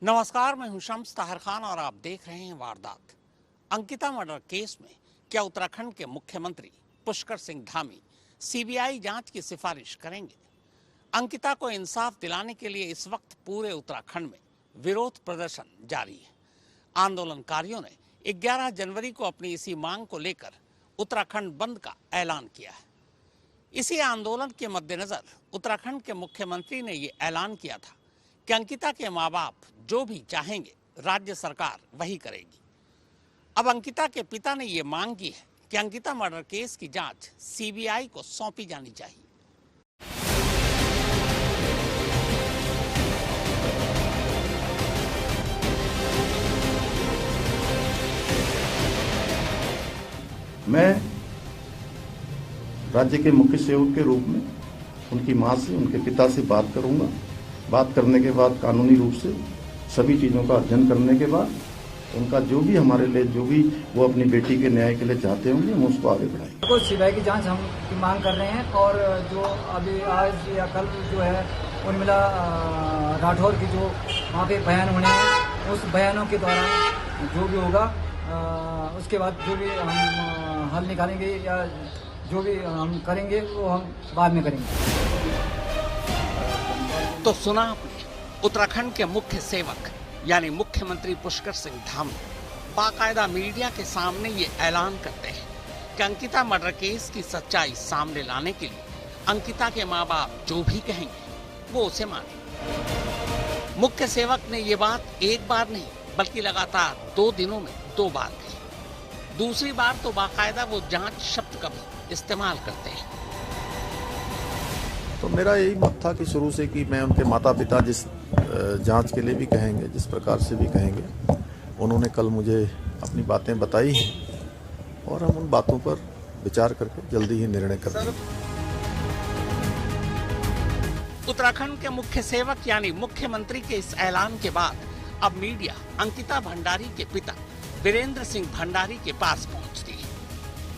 नमस्कार, मैं हूं शम्स ताहिर खान और आप देख रहे हैं वारदात। अंकिता मर्डर केस में क्या उत्तराखंड के मुख्यमंत्री पुष्कर सिंह धामी सीबीआई जांच की सिफारिश करेंगे? अंकिता को इंसाफ दिलाने के लिए इस वक्त पूरे उत्तराखंड में विरोध प्रदर्शन जारी है। आंदोलनकारियों ने 11 जनवरी को अपनी इसी मांग को लेकर उत्तराखंड बंद का ऐलान किया है। इसी आंदोलन के मद्देनजर उत्तराखंड के मुख्यमंत्री ने ये ऐलान किया था कि अंकिता के माँ बाप जो भी चाहेंगे राज्य सरकार वही करेगी। अब अंकिता के पिता ने ये मांग की है कि अंकिता मर्डर केस की जांच सीबीआई को सौंपी जानी चाहिए। मैं राज्य के मुख्य सेवक के रूप में उनकी मां से, उनके पिता से बात करूंगा। बात करने के बाद कानूनी रूप से सभी चीज़ों का अध्ययन करने के बाद उनका जो भी हमारे लिए जो भी वो अपनी बेटी के न्याय के लिए चाहते होंगे हम उसको आगे बढ़ाएंगे। तो सीबीआई की जांच हम की मांग कर रहे हैं और जो अभी आज या कल जो है उर्मिला राठौर की जो वहाँ पे बयान होने हैं उस बयानों के दौरान जो भी होगा उसके बाद जो भी हम हल निकालेंगे या जो भी हम करेंगे वो हम बाद में करेंगे। तो सुना आपने, उत्तराखंड के मुख्य सेवक यानी मुख्यमंत्री पुष्कर सिंह धामी बाकायदा मीडिया के सामने ये ऐलान करते हैं कि अंकिता मर्डर केस की सच्चाई सामने लाने के लिए अंकिता के माँ बाप जो भी कहेंगे वो उसे माने। मुख्य सेवक ने ये बात एक बार नहीं बल्कि लगातार 2 दिनों में 2 बार कही। दूसरी बार तो बाकायदा वो जांच शब्द का भी इस्तेमाल करते हैं। तो मेरा यही मत था कि शुरू से कि मैं उनके माता पिता जिस जांच के लिए भी कहेंगे, जिस प्रकार से भी कहेंगे, उन्होंने कल मुझे अपनी बातें बताई हैं और हम उन बातों पर विचार करके जल्दी ही निर्णय करेंगे। उत्तराखंड के मुख्य सेवक यानी मुख्यमंत्री के इस ऐलान के बाद अब मीडिया अंकिता भंडारी के पिता वीरेंद्र सिंह भंडारी के पास पहुंचती है।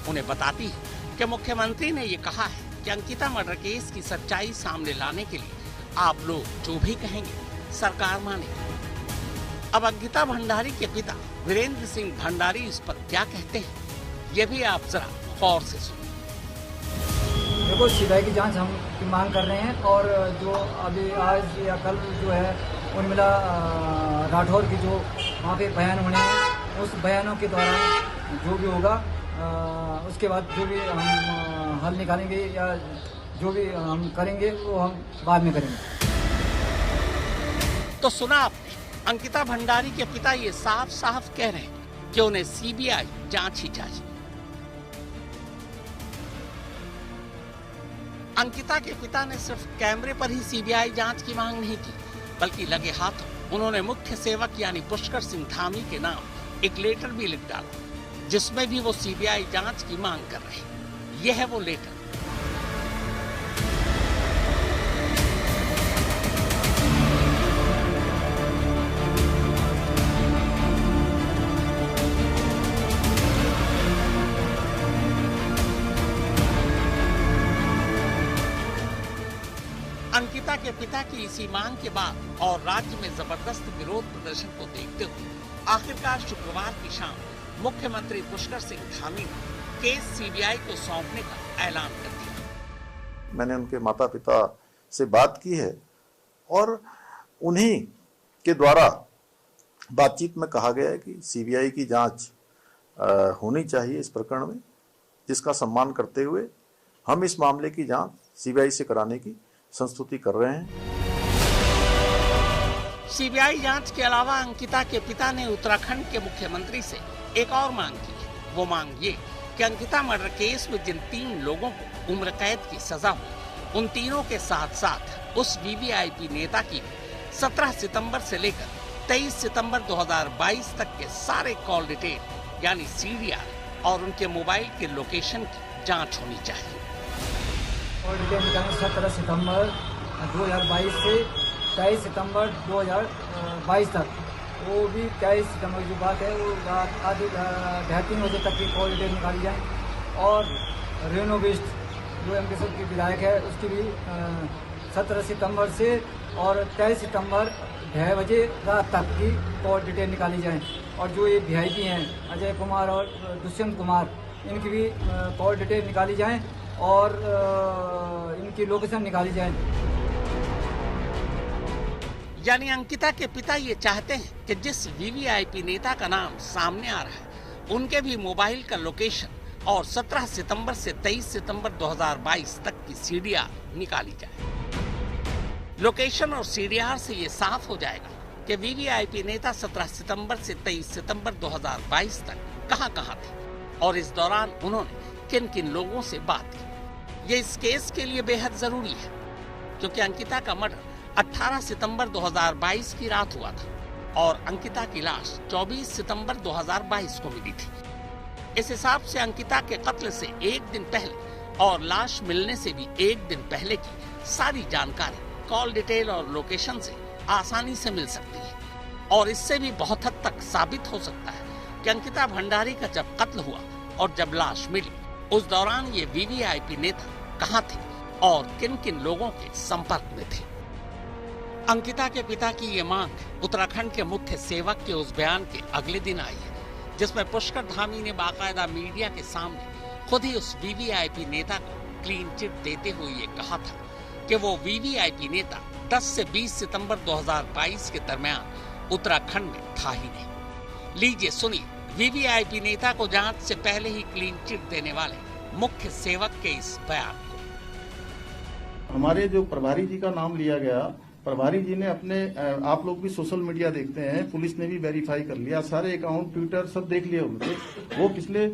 उन्हें बताती है कि मुख्यमंत्री ने ये कहा है कि अंकिता मर्डर केस की सच्चाई सामने लाने के लिए आप लोग जो भी कहेंगे सरकार मानेगी। अब अंकिता भंडारी के पिता वीरेंद्र सिंह भंडारी इस पर क्या कहते हैं ये भी आप जरा गौर से सुनिए। देखो, सीबीआई की जांच हम की मांग कर रहे हैं और जो अभी आज या कल जो है उर्मिला राठौर की जो वहाँ पे बयान होने हैं उस बयानों के दौरान जो भी होगा उसके बाद जो भी हम हल निकालेंगे या जो भी हम करेंगे वो हम बाद में करेंगे। तो सुना आपने, अंकिता भंडारी के पिता ये साफ साफ कह रहे हैं कि उन्हें सीबीआई जांच ही चाहिए। अंकिता के पिता ने सिर्फ कैमरे पर ही सीबीआई जांच की मांग नहीं की बल्कि लगे हाथों उन्होंने मुख्य सेवक यानी पुष्कर सिंह धामी के नाम एक लेटर भी लिख डाला जिसमें भी वो सीबीआई जांच की मांग कर रहे हैं। यह है वो लेटर। अंकिता के पिता की इसी मांग के बाद और राज्य में जबरदस्त विरोध प्रदर्शन को देखते हुए आखिरकार शुक्रवार की शाम मुख्यमंत्री पुष्कर सिंह धामी ने केस सीबीआई को सौंपने का ऐलान कर दिया। मैंने उनके माता पिता से बात की है और उन्हीं के द्वारा बातचीत में कहा गया है कि सीबीआई की जांच होनी चाहिए इस प्रकरण में, जिसका सम्मान करते हुए हम इस मामले की जांच सीबीआई से कराने की संस्तुति कर रहे हैं। सीबीआई जांच के अलावा अंकिता के पिता ने उत्तराखंड के मुख्यमंत्री से एक और मांग की है। वो मांग ये कि अंकिता मर्डर केस में जिन 3 लोगों को उम्र कैद की सजा हुई उन तीनों के साथ साथ उस वीवीआईपी नेता की 17 सितंबर से लेकर 23 सितंबर 2022 तक के सारे कॉल डिटेल यानी सीडीआर और उनके मोबाइल के लोकेशन की जांच होनी चाहिए। कॉल डिटेल निकालें 17 सितंबर 2022 से 23 सितंबर 2022 तक। वो भी 23 सितंबर की बात है, वो रात आधी 3:30 बजे तक की कॉल डिटेल निकाली जाए। और रेनो बिस्ट जो एमपी की विधायक है उसकी भी 17 सितंबर से और 23 सितंबर ढाई बजे रात तक की कॉल डिटेल निकाली जाए और जो ये VIP हैं अजय कुमार और दुष्यंत कुमार, इनकी भी कॉल डिटेल निकाली जाए और इनकी लोकेशन निकाली जाए। यानी अंकिता के पिता ये चाहते हैं कि जिस VVIP नेता का नाम सामने आ रहा है उनके भी मोबाइल का लोकेशन और 17 सितंबर से 23 सितंबर 2022 तक की CDR निकाली जाए। लोकेशन और CDR से ये साफ हो जाएगा कि VVIP नेता 17 सितंबर से 23 सितंबर 2022 तक कहां थे और इस दौरान उन्होंने किन किन लोगों से बात की। ये इस केस के लिए बेहद जरूरी है क्योंकि अंकिता का मर्डर 18 सितंबर 2022 की रात हुआ था और अंकिता की लाश 24 सितंबर 2022 को मिली थी। इस हिसाब से अंकिता के कत्ल से एक दिन पहले और लाश मिलने से भी एक दिन पहले की सारी जानकारी कॉल डिटेल और लोकेशन से आसानी से मिल सकती है और इससे भी बहुत हद तक साबित हो सकता है कि अंकिता भंडारी का जब कत्ल हुआ और जब लाश मिली उस दौरान ये VVIP नेता कहां थे और किन किन लोगों के संपर्क में थे। अंकिता के पिता की ये मांग उत्तराखंड के मुख्य सेवक के उस बयान के अगले दिन आई है जिसमें पुष्कर धामी ने बाकायदा मीडिया के सामने खुद ही उस VVIP नेता को क्लीन चिट देते हुए ये कहा था कि वो VVIP नेता 10 से 20 सितंबर 2022 के दरमियान उत्तराखंड में था ही नहीं। लीजिए सुनिए VVIP नेता को जांच से पहले ही क्लीन चिट देने वाले मुख्य सेवक के इस बयान को। हमारे जो प्रभारी जी का नाम लिया गया, प्रभारी जी ने अपने, आप लोग भी सोशल मीडिया देखते हैं, पुलिस ने भी वेरीफाई कर लिया, सारे अकाउंट ट्विटर सब देख लिए उनके। वो पिछले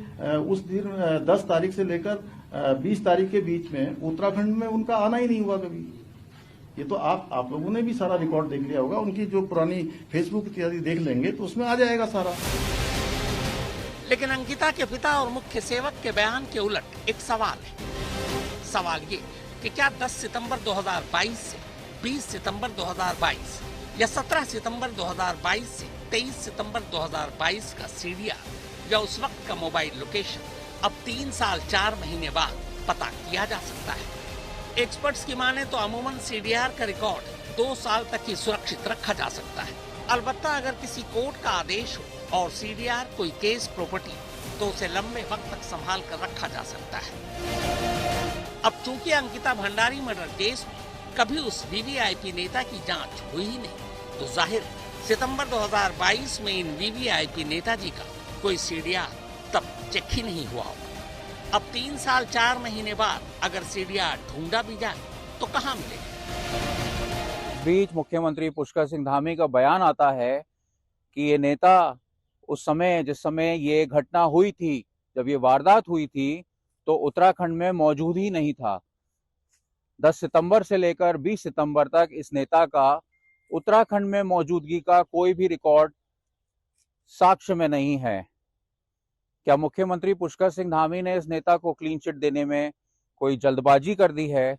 उस दिन 10 तारीख से लेकर 20 तारीख के बीच में उत्तराखंड में उनका आना ही नहीं हुआ कभी। ये तो आप लोगों ने भी सारा रिकॉर्ड देख लिया होगा, उनकी जो पुरानी फेसबुक इत्यादि देख लेंगे तो उसमें आ जाएगा सारा। लेकिन अंकिता के पिता और मुख्य सेवक के बयान के उलट एक सवाल है। सवाल ये कि क्या 10 सितंबर 2022 से 20 सितंबर 2022 या 17 सितंबर 2022 से 23 सितंबर 2022 का CDR या उस वक्त का मोबाइल लोकेशन अब 3 साल 4 महीने बाद पता किया जा सकता है। एक्सपर्ट्स की माने तो अमूमन CDR का रिकॉर्ड 2 साल तक ही सुरक्षित रखा जा सकता है। अलबत्ता अगर किसी कोर्ट का आदेश हो और CDR कोई केस प्रॉपर्टी तो उसे लंबे वक्त तक संभाल कर रखा जा सकता है। अब चूंकि अंकिता भंडारी मर्डर केस में कभी उस VVIP नेता की जांच हुई ही नहीं तो जाहिर सितंबर 2022 में इन VVIP नेताजी का कोई CDR तब चेक ही नहीं हुआ होगा। अब 3 साल 4 महीने बाद अगर CDR ढूंढा भी जाए तो कहां मिलेगा। बीच मुख्यमंत्री पुष्कर सिंह धामी का बयान आता है कि ये नेता उस समय, जिस समय ये घटना हुई थी, जब ये वारदात हुई थी, तो उत्तराखंड में मौजूद ही नहीं था। 10 सितंबर से लेकर 20 सितंबर तक इस नेता का उत्तराखंड में मौजूदगी का कोई भी रिकॉर्ड साक्ष्य में नहीं है। क्या मुख्यमंत्री पुष्कर सिंह धामी ने इस नेता को क्लीन चिट देने में कोई जल्दबाजी कर दी है?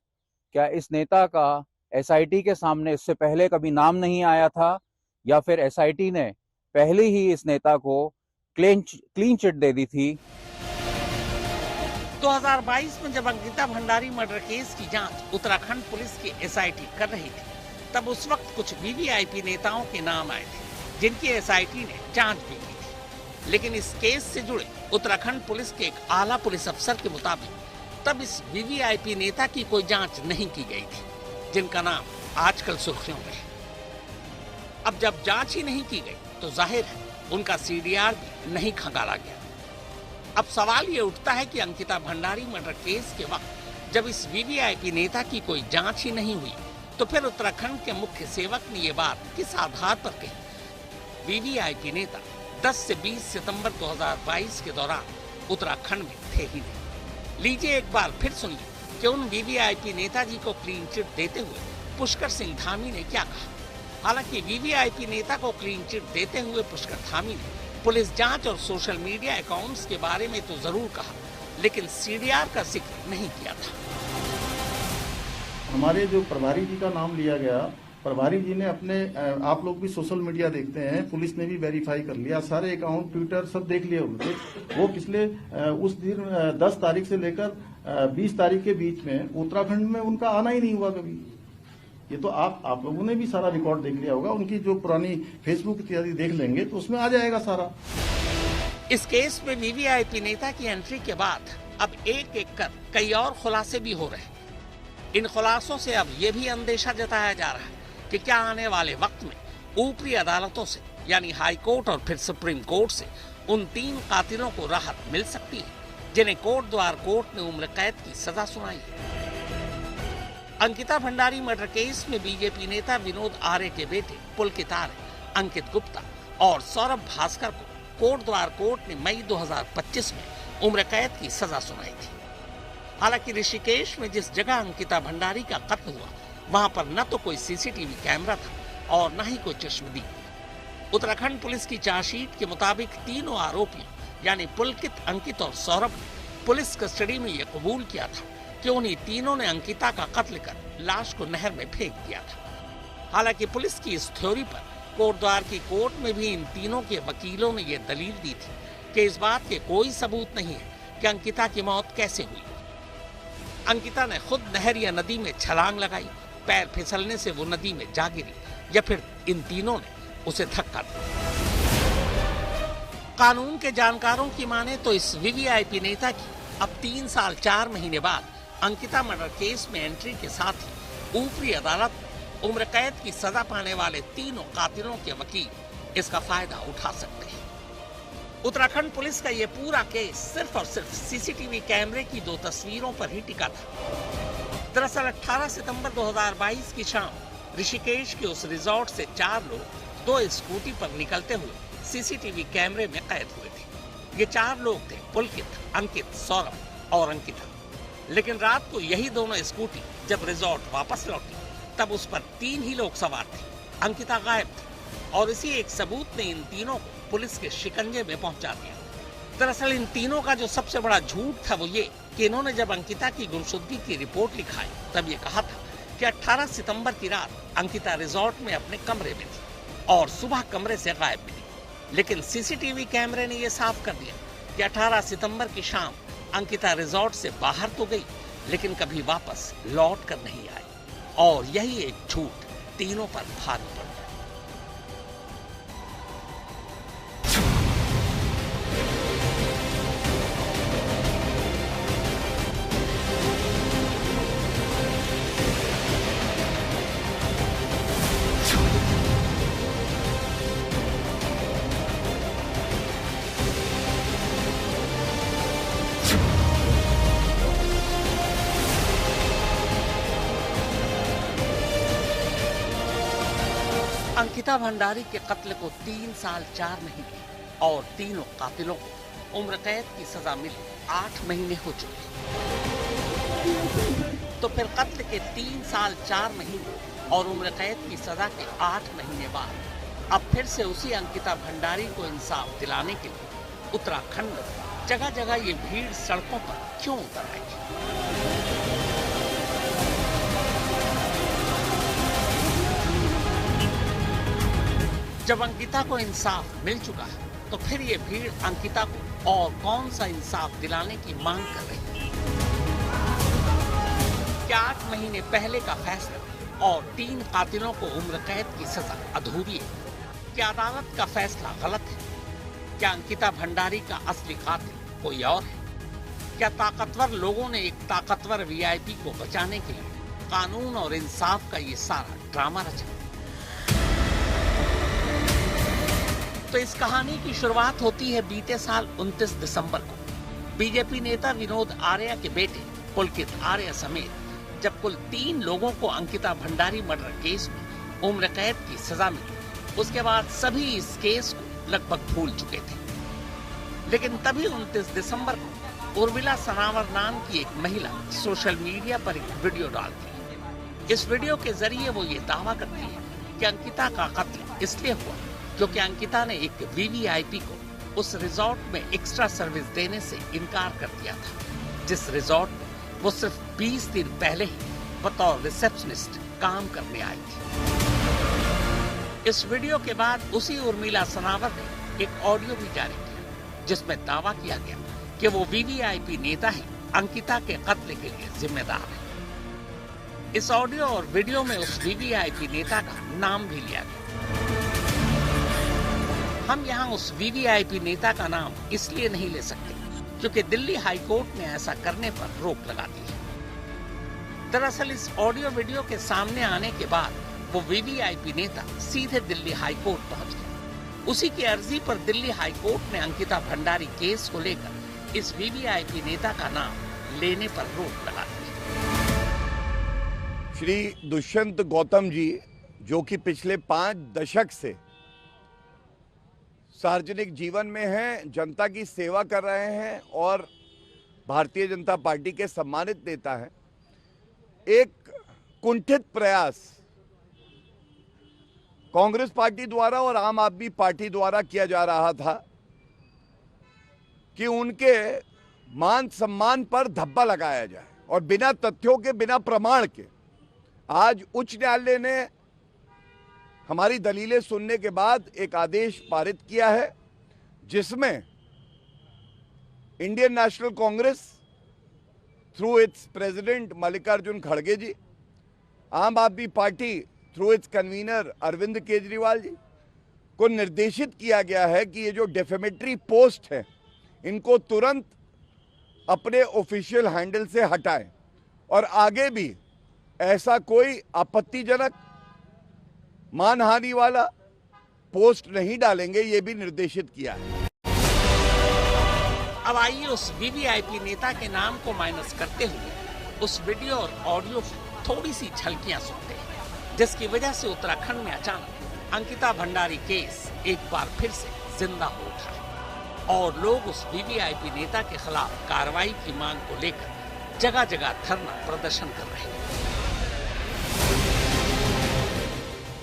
क्या इस नेता का SIT के सामने इससे पहले कभी नाम नहीं आया था या फिर SIT ने पहले ही इस नेता को क्लीन चिट दे दी थी? 2022 में जब अंकिता भंडारी मर्डर केस की जांच उत्तराखंड पुलिस की SIT कर रही थी तब उस वक्त कुछ VVIP नेताओं के नाम आए थे जिनकी SIT ने जांच भी की थी। लेकिन इस केस से जुड़े उत्तराखंड पुलिस के एक आला पुलिस अफसर के मुताबिक तब इस VVIP नेता की कोई जांच नहीं की गई थी जिनका नाम आजकल सुर्खियों में है। अब जब जांच ही नहीं की गई तो जाहिर है उनका CDR भी नहीं खंगाला गया। अब सवाल ये उठता है कि अंकिता भंडारी मर्डर केस के वक्त जब इस VVIP नेता की कोई जांच ही नहीं हुई तो फिर उत्तराखंड के मुख्य सेवक ने ये बात किस आधार पर कही? VVIP नेता 10 से 20 सितंबर 2022 के दौरान उत्तराखंड में थे ही नहीं। लीजिए एक बार फिर सुनिए कि उन VVIP नेताजी को क्लीन चिट देते हुए पुष्कर सिंह धामी ने क्या कहा। हालांकि VVIP नेता को क्लीन चिट देते हुए पुष्कर धामी ने पुलिस जांच और सोशल मीडिया अकाउंट्स के बारे में तो जरूर कहा लेकिन CDR का जिक्र नहीं किया था। हमारे जो प्रभारी जी का नाम लिया गया, प्रभारी जी ने अपने, आप लोग भी सोशल मीडिया देखते हैं, पुलिस ने भी वेरीफाई कर लिया, सारे अकाउंट ट्विटर सब देख लिए उनके। वो पिछले उस दिन 10 तारीख से लेकर 20 तारीख के बीच में उत्तराखंड में उनका आना ही नहीं हुआ कभी। ये तो आप लोगों ने भी सारा रिकॉर्ड देख लिया होगा, उनकी जो पुरानी फेसबुक इत्यादि देख लेंगे तो उसमें आ जाएगा सारा। इस केस में वीवीआईपी नेता की एंट्री के बाद अब एक एक कर कई और खुलासे भी हो रहे हैं। इन खुलासों से अब यह भी अंदेशा जताया जा रहा है कि क्या आने वाले वक्त में ऊपरी अदालतों से यानी हाई कोर्ट और फिर सुप्रीम कोर्ट से उन 3 कातिलों को राहत मिल सकती है जिन्हें कोटद्वार कोर्ट ने उम्र कैद की सजा सुनाई है। अंकिता भंडारी मर्डर केस में बीजेपी नेता विनोद आर्य के बेटे पुलकित आर्य, अंकित गुप्ता और सौरभ भास्कर को कोटद्वार कोर्ट ने मई 2025 में उम्र कैद की सजा सुनाई थी। हालांकि ऋषिकेश में जिस जगह अंकिता भंडारी का कत्ल हुआ वहां पर न तो कोई सीसीटीवी कैमरा था और न ही कोई चश्मदीद। उत्तराखंड पुलिस की चार्जशीट के मुताबिक तीनों आरोपियों यानी पुलकित, अंकित और सौरभ ने पुलिस कस्टडी में यह कबूल किया था कि उन्हीं तीनों ने अंकिता का कत्ल कर लाश को नहर में फेंक दिया था। हालांकि पुलिस की इस थ्योरी पर कोटद्वार की कोर्ट में भी इन तीनों के वकीलों ने यह दलील दी थी कि इस बात के कोई सबूत नहीं है कि अंकिता की मौत कैसे हुई। अंकिता ने खुद नहर या नदी में छलांग लगाई, पैर फिसलने से वो नदी में जा गिरी या फिर इन तीनों ने उसे धक्का दिया। कानून के जानकारों की माने तो इस वीवीआईपी नेता की अब 3 साल 4 महीने बाद अंकिता मर्डर केस में एंट्री के साथ ही ऊपरी अदालत में उम्र कैद की सजा पाने वाले तीनों कातिलों के वकील इसका फायदा उठा सकते हैं। उत्तराखंड पुलिस का यह पूरा केस सिर्फ और सिर्फ सीसीटीवी कैमरे की 2 तस्वीरों पर ही टिका था। दरअसल 18 सितंबर 2022 की शाम ऋषिकेश के उस रिजॉर्ट से 4 लोग 2 स्कूटी पर निकलते हुए सीसीटीवी कैमरे में कैद हुए थे। ये 4 लोग थे पुलकित, अंकित, सौरभ और अंकिता। लेकिन रात को यही दोनों स्कूटी जब रिजॉर्ट वापस लौटी तब उस पर 3 ही लोग सवार थे। अंकिता गायब थी और इसी एक सबूत ने इन तीनों को पुलिस के शिकंजे में पहुंचा दिया। दरअसल इन तीनों का जो सबसे बड़ा झूठ था वो ये कि इन्होंने जब अंकिता की गुमशुदगी की रिपोर्ट लिखाई तब ये कहा था कि 18 सितंबर की रात अंकिता रिजॉर्ट में अपने कमरे में थी और सुबह कमरे से गायब मिली। लेकिन सीसीटीवी कैमरे ने यह साफ कर दिया कि 18 सितंबर की शाम अंकिता रिजॉर्ट से बाहर तो गई लेकिन कभी वापस लौट कर नहीं आई और यही एक झूठ तीनों पर भारी पड़ गया। अंकिता भंडारी के कत्ल को 3 साल 4 महीने और तीनों कातिलों को उम्र कैद की सजा मिली 8 महीने हो चुके। तो फिर कत्ल के 3 साल 4 महीने और उम्र कैद की सजा के 8 महीने बाद अब फिर से उसी अंकिता भंडारी को इंसाफ दिलाने के लिए उत्तराखंड में जगह जगह ये भीड़ सड़कों पर क्यों उतर आई? जब अंकिता को इंसाफ मिल चुका है तो फिर ये भीड़ अंकिता को और कौन सा इंसाफ दिलाने की मांग कर रही है? क्या 8 महीने पहले का फैसला और 3 कातिलों को उम्र कैद की सजा अधूरी है? क्या अदालत का फैसला गलत है? क्या अंकिता भंडारी का असली कातिल कोई और है? क्या ताकतवर लोगों ने एक ताकतवर वीआईपी को बचाने के लिए कानून और इंसाफ का ये सारा ड्रामा रचा? तो इस कहानी की शुरुआत होती है बीते साल 29 दिसंबर को बीजेपी नेता विनोद आर्य के बेटे पुलकित आर्य समेत जब कुल 3 लोगों को अंकिता भंडारी मर्डर केस में उम्र कैद की सजा मिली। उसके बाद सभी इस केस को लगभग भूल चुके थे। लेकिन तभी 29 दिसंबर को उर्मिला सनावर नाम की एक महिला सोशल मीडिया पर एक वीडियो डालती है। इस वीडियो के जरिए वो ये दावा करती है कि अंकिता का कत्ल इसलिए हुआ क्योंकि अंकिता ने एक वीवीआईपी को उस रिजॉर्ट में एक्स्ट्रा सर्विस देने से इनकार कर दिया था जिस रिजॉर्ट में वो सिर्फ 20 दिन पहले ही बतौर रिसेप्शनिस्ट काम करने आई थी। इस वीडियो के बाद उसी उर्मिला सनावर ने एक ऑडियो भी जारी किया जिसमें दावा किया गया कि वो वीवीआईपी नेता ही अंकिता के कत्ल के लिए जिम्मेदार है। इस ऑडियो और वीडियो में उस वीवीआईपी नेता का नाम भी लिया गया। हम यहाँ उस वीवीआईपी नेता का नाम इसलिए नहीं ले सकते क्योंकि दिल्ली हाई कोर्ट ने ऐसा करने पर रोक लगा दी है। दरअसल इस ऑडियो वीडियो के सामने आने के बाद वो वीवीआईपी नेता सीधे दिल्ली हाई कोर्ट पहुंच गया। उसी की अर्जी पर दिल्ली हाई कोर्ट ने अंकिता भंडारी केस को लेकर इस वीवीआईपी नेता का नाम लेने पर रोक लगा दी। श्री दुष्यंत गौतम जी, जो कि पिछले 5 दशक से सार्वजनिक जीवन में हैं, जनता की सेवा कर रहे हैं और भारतीय जनता पार्टी के सम्मानित नेता हैं, एक कुंठित प्रयास कांग्रेस पार्टी द्वारा और आम आदमी पार्टी द्वारा किया जा रहा था कि उनके मान सम्मान पर धब्बा लगाया जाए और बिना तथ्यों के, बिना प्रमाण के। आज उच्च न्यायालय ने हमारी दलीलें सुनने के बाद एक आदेश पारित किया है जिसमें Indian National Congress through its president Mallikarjun खड़गे ji, Aam Aadmi Party through its convener Arvind Kejriwal ji को निर्देशित किया गया है कि ये जो डेफेमेटरी पोस्ट है इनको तुरंत अपने ऑफिशियल हैंडल से हटाएं और आगे भी ऐसा कोई आपत्तिजनक, मानहानि वाला पोस्ट नहीं डालेंगे, ये भी निर्देशित किया है। अब आइए उस वीवीआईपी नेता के नाम को माइनस करते हुए उस वीडियो और ऑडियो की थोड़ी सी झलकियां सुनते हैं, जिसकी वजह से उत्तराखंड में अचानक अंकिता भंडारी केस एक बार फिर से जिंदा हो उठा है और लोग उस वीवीआईपी नेता के खिलाफ कार्रवाई की मांग को लेकर जगह जगह धरना प्रदर्शन कर रहे हैं।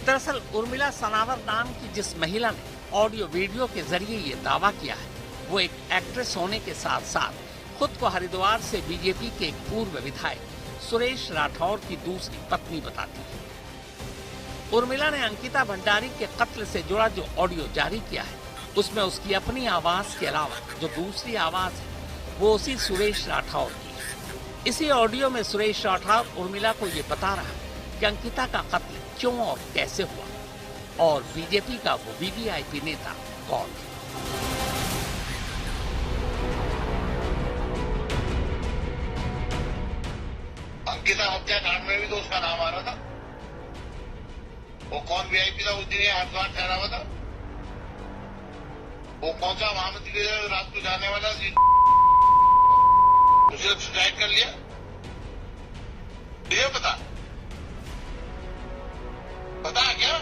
दरअसल उर्मिला सनावर नाम की जिस महिला ने ऑडियो वीडियो के जरिए ये दावा किया है, वो एक एक्ट्रेस होने के साथ साथ खुद को हरिद्वार से बीजेपी के एक पूर्व विधायक सुरेश राठौर की दूसरी पत्नी बताती है। उर्मिला ने अंकिता भंडारी के कत्ल से जुड़ा जो ऑडियो जारी किया है, उसमें उसकी अपनी आवाज के अलावा जो दूसरी आवाज है वो उसी सुरेश राठौर की है। इसी ऑडियो में सुरेश राठौर उर्मिला को ये बता रहा है कि अंकिता का कत्ल क्यों और कैसे हुआ और बीजेपी का वो वीवीआईपी नेता कौन है। अंकिता हत्याकांड में भी तो उसका नाम आ रहा था। वो कौन वीआईपी था उस दिन हरिद्वार ठहरा हुआ था? वो कौन सा महामंत्री रात को जाने वाला उसे सुसाइड कर लिया? तुझे पता है क्या?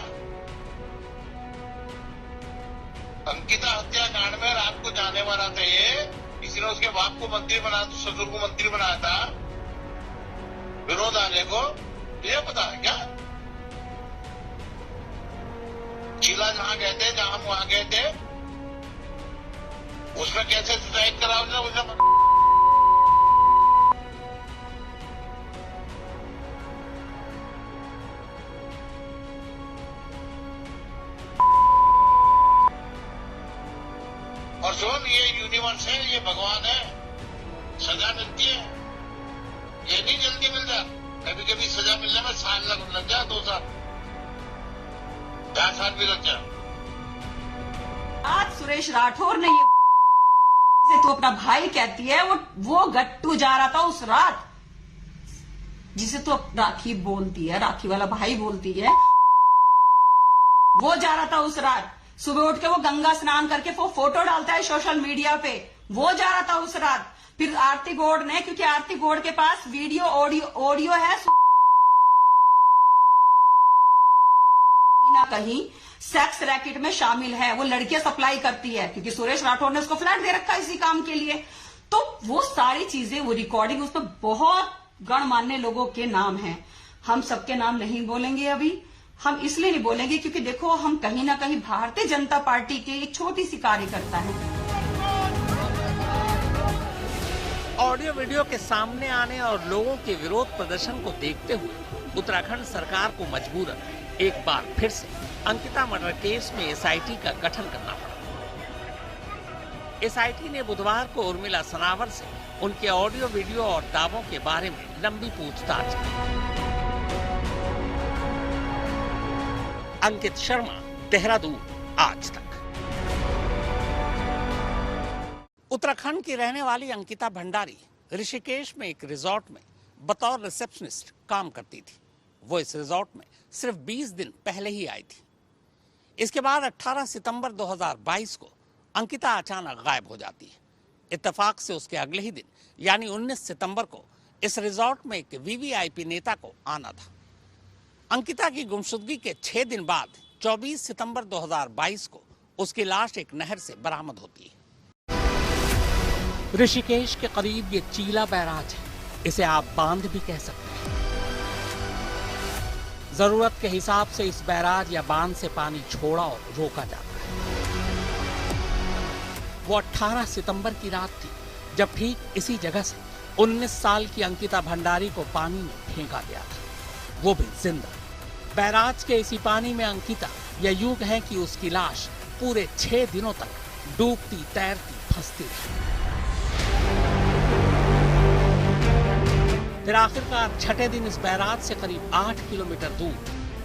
अंकिता हत्याकांड में रात को जाने वाला था ये, किसी ने उसके बाप को मंत्री बनाया, ससुर को मंत्री बनाया था, विनोद आर्य को। तुझे पता है क्या? चीला जहां गए थे, जहां हम वहां गए थे, उसमें कैसे सुसाइड करा उसने? और सुन, ये यूनिवर्स है, ये भगवान है, सजा मिलती है, ये नहीं जल्दी मिल जाए। कभी कभी सजा मिलने में साल लग जाए, 2 साल, 4 साल भी लग जाए। आज सुरेश राठौर ने ये से तो अपना भाई कहती है, वो गट्टू जा रहा था उस रात, जिसे तो राखी बोलती है, राखी वाला भाई बोलती है, वो जा रहा था उस रात। सुबह उठ के वो गंगा स्नान करके वो फोटो डालता है सोशल मीडिया पे, वो जा रहा था उस रात। फिर आरती गौड़ ने, क्योंकि आरती गौड़ के पास वीडियो ऑडियो है, ना कहीं सेक्स रैकेट में शामिल है, वो लड़कियां सप्लाई करती है, क्योंकि सुरेश राठौर ने उसको फ्लैट दे रखा है इसी काम के लिए। तो वो सारी चीजें, वो रिकॉर्डिंग, उसमें बहुत गणमान्य लोगों के नाम हैं। हम सबके नाम नहीं बोलेंगे अभी, हम इसलिए नहीं बोलेंगे क्योंकि देखो, हम कहीं ना कहीं भारतीय जनता पार्टी के एक छोटी सी कार्यकर्ता है। ऑडियो वीडियो के सामने आने और लोगों के विरोध प्रदर्शन को देखते हुए उत्तराखंड सरकार को मजबूरन एक बार फिर से अंकिता मर्डर केस में एसआईटी का गठन करना पड़ा। एसआईटी ने बुधवार को उर्मिला सनावर से उनके ऑडियो वीडियो और दावों के बारे में लंबी पूछताछ की। अंकित शर्मा, देहरादून, आज तक। उत्तराखंड की रहने वाली अंकिता भंडारी ऋषिकेश में एक रिजॉर्ट में बतौर रिसेप्शनिस्ट काम करती थी। वो इस रिजॉर्ट में सिर्फ 20 दिन पहले ही आई थी। इसके बाद 18 सितंबर 2022 को अंकिता अचानक गायब हो जाती है। इत्तेफाक से उसके अगले ही दिन यानी 19 सितंबर को इस रिजॉर्ट में एक वीवीआईपी नेता को आना था। अंकिता की गुमशुदगी के 6 दिन बाद 24 सितंबर 2022 को उसकी लाश एक नहर से बरामद होती है। ऋषिकेश के करीब ये चीला बैराज है, इसे आप बांध भी कह सकते हैं। जरूरत के हिसाब से इस बैराज या बांध से पानी छोड़ा और रोका जाता है। वो 18 सितंबर की रात थी जब ठीक इसी जगह से 19 साल की अंकिता भंडारी को पानी में फेंका गया था, वो भी जिंदा। बैराज के इसी पानी में अंकिता, या यूं कहें कि उसकी लाश पूरे 6 दिनों तक डूबती, तैरती, फंसती रही। फिर आखिरकार छठे दिन इस बैराज से करीब 8 किलोमीटर दूर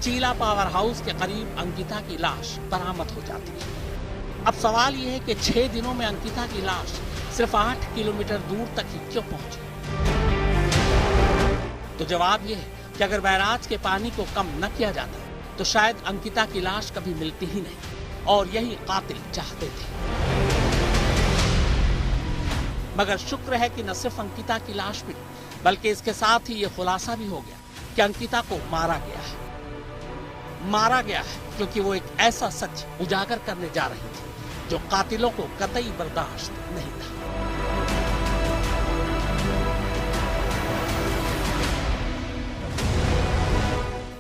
चीला पावर हाउस के करीब अंकिता की लाश बरामद हो जाती है। अब सवाल यह है कि 6 दिनों में अंकिता की लाश सिर्फ 8 किलोमीटर दूर तक ही क्यों पहुंची? तो जवाब यह है कि अगर बैराज के पानी को कम न किया जाता तो शायद अंकिता की लाश कभी मिलती ही नहीं, और यही कातिल चाहते थे। मगर शुक्र है कि न सिर्फ अंकिता की लाश मिली, बल्कि इसके साथ ही ये खुलासा भी हो गया कि अंकिता को मारा गया है। मारा गया है क्योंकि वो एक ऐसा सच उजागर करने जा रही थी जो कातिलों को कतई बर्दाश्त नहीं था।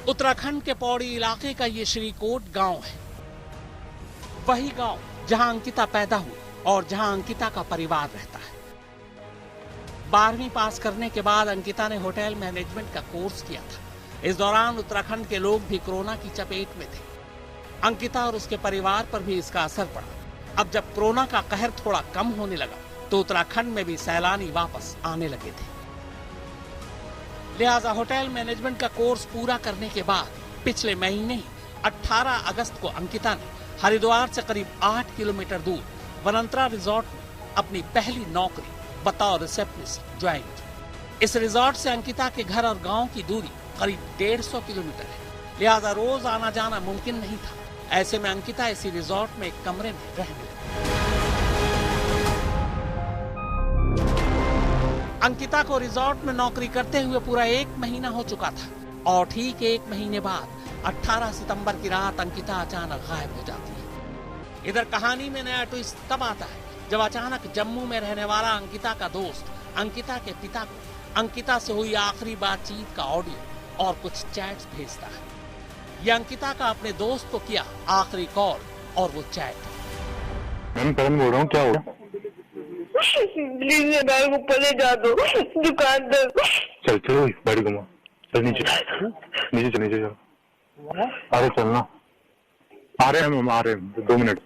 उत्तराखंड के पौड़ी इलाके का ये श्रीकोट गांव है, वही गांव जहां अंकिता पैदा हुई और जहां अंकिता का परिवार रहता है। 12वीं पास करने के बाद अंकिता ने होटल मैनेजमेंट का कोर्स किया था। इस दौरान उत्तराखंड के लोग भी कोरोना की चपेट में थे। अंकिता और उसके परिवार पर भी इसका असर पड़ा। अब जब कोरोना का कहर थोड़ा कम होने लगा तो उत्तराखंड में भी सैलानी वापस आने लगे थे। लिहाजा होटल मैनेजमेंट का कोर्स पूरा करने के बाद पिछले महीने ही 18 अगस्त को अंकिता ने हरिद्वार से करीब 8 किलोमीटर दूर वनंतरा रिजॉर्ट में अपनी पहली नौकरी बतौर रिसेप्शनिस्ट ज्वाइन की। इस रिजॉर्ट से अंकिता के घर और गांव की दूरी करीब 150 किलोमीटर है, लिहाजा रोज आना जाना मुमकिन नहीं था। ऐसे में अंकिता इसी रिजॉर्ट में एक कमरे में रहने लगी। अंकिता को रिजॉर्ट में नौकरी करते हुए पूरा 1 महीना हो चुका था और ठीक 1 महीने बाद 18 सितंबर की रात अंकिता अचानक गायब हो जाती है। इधर कहानी में नया ट्विस्ट तब आता है जब अचानक जम्मू में रहने वाला अंकिता का दोस्त अंकिता के पिता को अंकिता से हुई आखिरी बातचीत का ऑडियो और कुछ चैट्स भेजता है। यह अंकिता का अपने दोस्त को किया आखिरी कॉल और वो चैट। मैं करण बोल रहा हूँ, क्या हो गया? प्लीज मेरे को पले जा दो दुकान तक। चल चलो गाड़ी घुमा, चल नीचे नीचे चल, नीचे चल। अरे चलना, आ रहे हैं हम, आ रहे हैं 2 मिनट।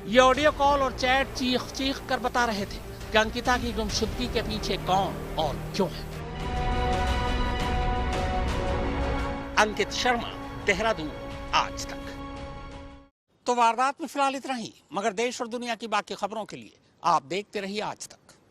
ये ऑडियो कॉल और चैट चीख चीख कर बता रहे थे कि अंकिता की गुमशुदगी के पीछे कौन और क्यों है। अंकित शर्मा, देहरादून, आज तक। तो वारदात में फिलहाल इतना ही, मगर देश और दुनिया की बाकी खबरों के लिए आप देखते रहिए आज तक।